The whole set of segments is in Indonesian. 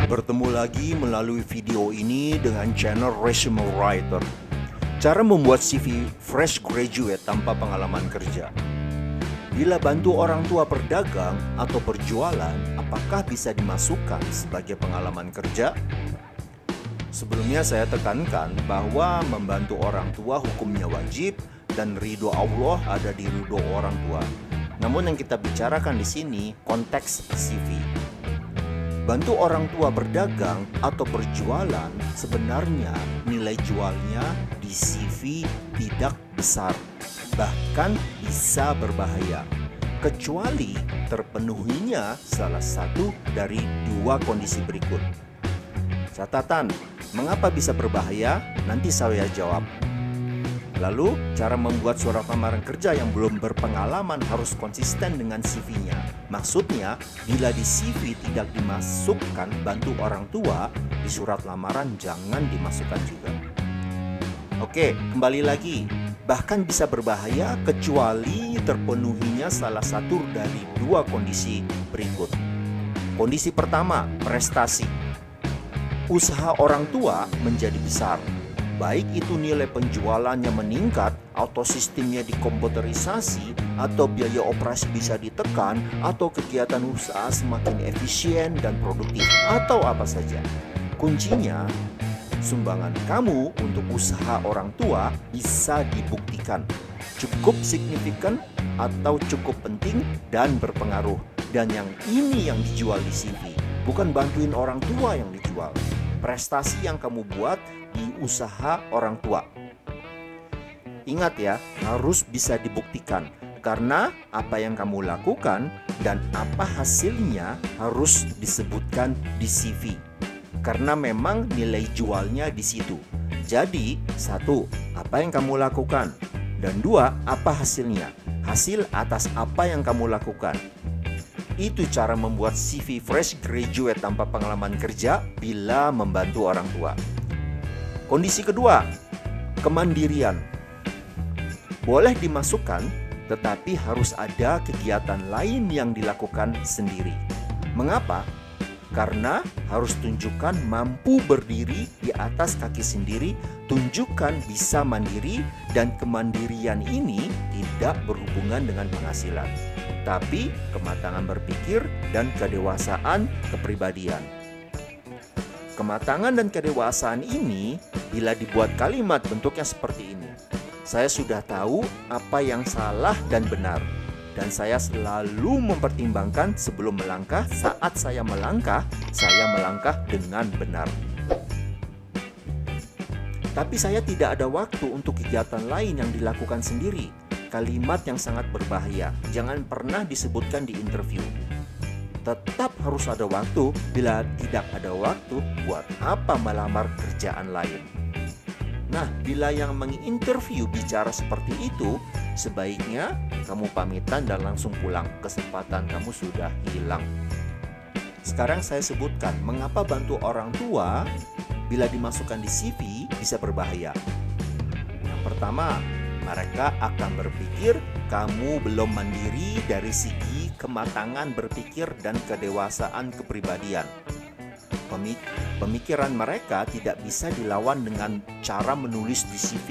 Bertemu lagi melalui video ini dengan channel Resume Writer. Cara membuat CV fresh graduate tanpa pengalaman kerja. Bila bantu orang tua berdagang atau berjualan, apakah bisa dimasukkan sebagai pengalaman kerja? Sebelumnya saya tekankan bahwa membantu orang tua hukumnya wajib dan ridho Allah ada di ridho orang tua. Namun yang kita bicarakan di sini konteks CV. Bantu orang tua berdagang atau berjualan, sebenarnya nilai jualnya di CV tidak besar, bahkan bisa berbahaya, kecuali terpenuhinya salah satu dari dua kondisi berikut. Catatan, mengapa bisa berbahaya? Nanti saya jawab. Lalu, cara membuat surat lamaran kerja yang belum berpengalaman harus konsisten dengan CV-nya. Maksudnya, bila di CV tidak dimasukkan bantu orang tua, di surat lamaran jangan dimasukkan juga. Oke, kembali lagi. Bahkan bisa berbahaya kecuali terpenuhinya salah satu dari dua kondisi berikut. Kondisi pertama, prestasi. Usaha orang tua menjadi besar. Baik itu nilai penjualannya meningkat, atau sistemnya dikomputerisasi, atau biaya operasi bisa ditekan, atau kegiatan usaha semakin efisien dan produktif, atau apa saja. Kuncinya, sumbangan kamu untuk usaha orang tua bisa dibuktikan. Cukup signifikan atau cukup penting dan berpengaruh. Dan yang ini yang dijual di CV, bukan bantuin orang tua yang dijual. Prestasi yang kamu buat di usaha orang tua. Ingat ya, harus bisa dibuktikan. Karena apa yang kamu lakukan dan apa hasilnya harus disebutkan di CV. Karena memang nilai jualnya di situ. Jadi, satu, apa yang kamu lakukan? Dan dua, apa hasilnya? Hasil atas apa yang kamu lakukan. Itu cara membuat CV fresh graduate tanpa pengalaman kerja bila membantu orang tua. Kondisi kedua, kemandirian. Boleh dimasukkan, tetapi harus ada kegiatan lain yang dilakukan sendiri. Mengapa? Karena harus tunjukkan mampu berdiri di atas kaki sendiri, tunjukkan bisa mandiri, dan kemandirian ini tidak berhubungan dengan penghasilan, tapi kematangan berpikir dan kedewasaan kepribadian. Kematangan dan kedewasaan ini bila dibuat kalimat bentuknya seperti ini. Saya sudah tahu apa yang salah dan benar, dan saya selalu mempertimbangkan sebelum melangkah. Saat saya melangkah dengan benar. Tapi saya tidak ada waktu untuk kegiatan lain yang dilakukan sendiri. Kalimat yang sangat berbahaya. Jangan pernah disebutkan di interview. Tetap harus ada waktu. Bila tidak ada waktu, buat apa melamar kerjaan lain? Nah, bila yang menginterview bicara seperti itu, sebaiknya kamu pamitan dan langsung pulang. Kesempatan kamu sudah hilang. Sekarang saya sebutkan mengapa bantu orang tua bila dimasukkan di CV bisa berbahaya. Yang pertama, mereka akan berpikir kamu belum mandiri dari segi kematangan berpikir dan kedewasaan kepribadian. Pemikiran mereka tidak bisa dilawan dengan cara menulis di CV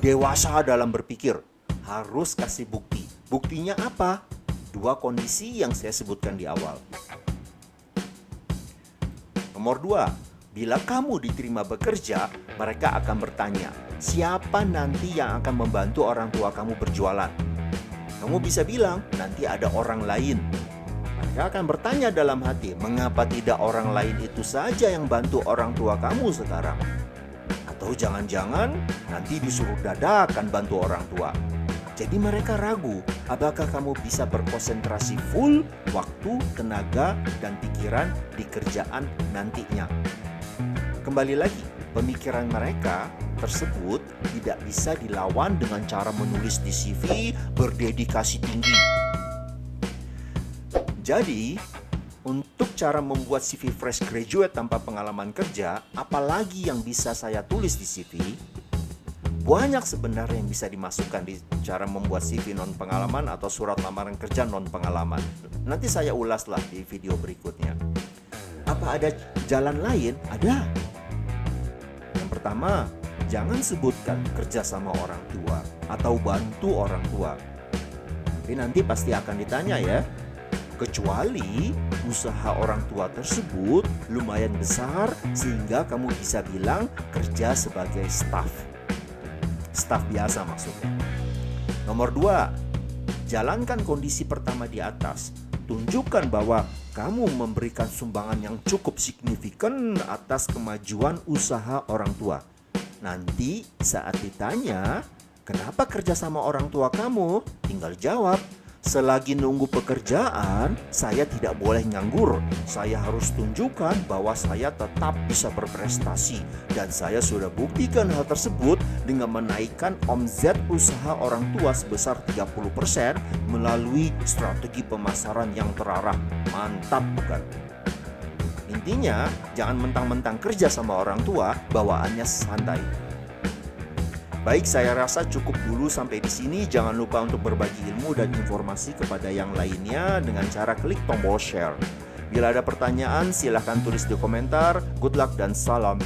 dewasa dalam berpikir. Harus kasih bukti. Buktinya apa? Dua kondisi yang saya sebutkan di awal. Nomor dua, bila kamu diterima bekerja, mereka akan bertanya, siapa nanti yang akan membantu orang tua kamu berjualan? Kamu bisa bilang, nanti ada orang lain. Mereka akan bertanya dalam hati, mengapa tidak orang lain itu saja yang bantu orang tua kamu sekarang? Atau jangan-jangan nanti disuruh dadakan bantu orang tua. Jadi mereka ragu, apakah kamu bisa berkonsentrasi full waktu, tenaga, dan pikiran di kerjaan nantinya. Kembali lagi, pemikiran mereka tersebut tidak bisa dilawan dengan cara menulis di CV berdedikasi tinggi. Jadi, untuk cara membuat CV fresh graduate tanpa pengalaman kerja, apalagi yang bisa saya tulis di CV? Banyak sebenarnya yang bisa dimasukkan di cara membuat CV non pengalaman atau surat lamaran kerja non pengalaman. Nanti saya ulaslah di video berikutnya. Apa ada jalan lain? Ada. Yang pertama, jangan sebutkan kerja sama orang tua atau bantu orang tua. Tapi nanti pasti akan ditanya ya. Kecuali usaha orang tua tersebut lumayan besar sehingga kamu bisa bilang kerja sebagai staff. Staff biasa maksudnya. Nomor 2, jalankan kondisi pertama di atas. Tunjukkan bahwa kamu memberikan sumbangan yang cukup signifikan atas kemajuan usaha orang tua. Nanti saat ditanya, kenapa kerja sama orang tua kamu? Tinggal jawab, selagi nunggu pekerjaan, saya tidak boleh nganggur. Saya harus tunjukkan bahwa saya tetap bisa berprestasi. Dan saya sudah buktikan hal tersebut dengan menaikkan omzet usaha orang tua sebesar 30% melalui strategi pemasaran yang terarah. Mantap bukan? Intinya, jangan mentang-mentang kerja sama orang tua, bawaannya santai. Baik, saya rasa cukup dulu sampai di sini. Jangan lupa untuk berbagi ilmu dan informasi kepada yang lainnya dengan cara klik tombol share. Bila ada pertanyaan, silahkan tulis di komentar. Good luck dan salam.